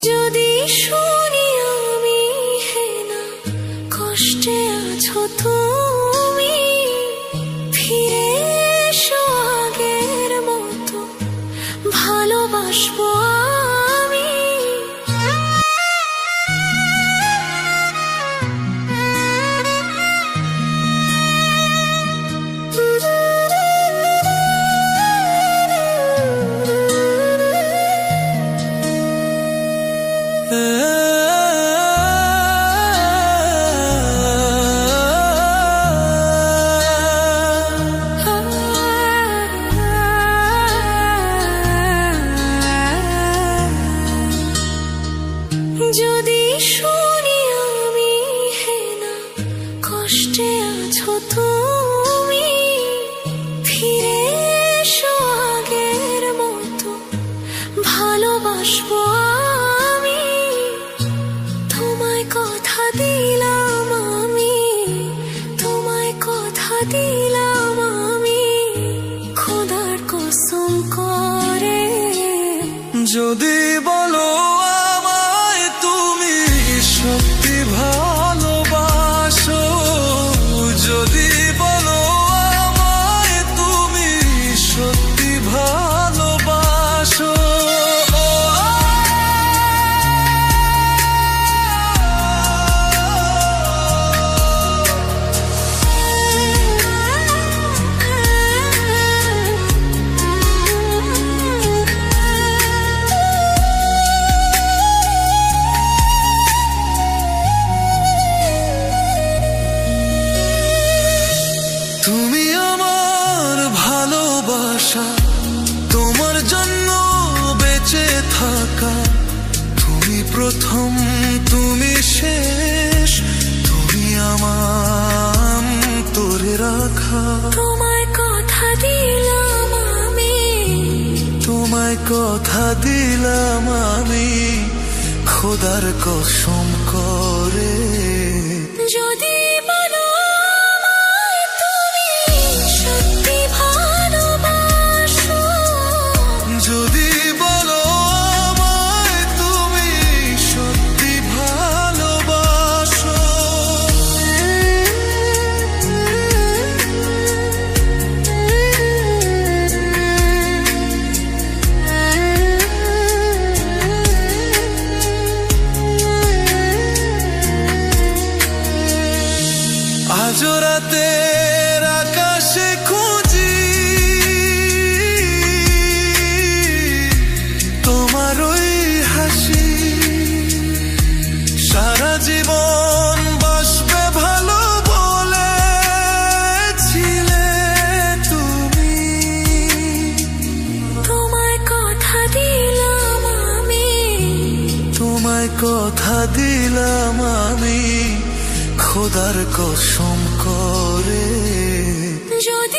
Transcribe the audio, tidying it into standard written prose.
যদি শুনি আমি হে না কষ্টে আছো তুমি, ফিরে এসো আগের মতো ভালোবাসবো আমি। যদি শুনি আমি হে না কষ্টে আছো তুমি, ফিরে এসো আগের মতো ভালোবাসবো আমি। তোমায় কথা দিলাম আমি, তোমায় কথা দিলাম আমি, খোদার কসম করে। যদি বলো আমায় তুমি সত্যি ভালোবাসো, যদি বলো আমায় তুমি সত্যি ভালোবাসো, তুমি আমার ভালোবাসা, তোমার জন্য বেঁচে থাকা, তুমি প্রথম তুমি শেষ, তুমি আমার তোরে রাখা। তোমায় কথা দিলাম আমি, তোমায় কথা দিলাম আমি, খোদার কসম করে। যদি বলো আমায় তুমি সত্যি ভালোবাসো, যদি বলো আমায় তুমি সত্যি ভালোবাসো, আজ রাতের আকাশে খুঁজি তোমার ওই হাসি, সারা জীবন বাসবে ভালো বলেছিলে তুমি। তোমায় কথা দিলাম আমি, তোমায় কথা দিলাম আমি, খোদার কসম করে। যদি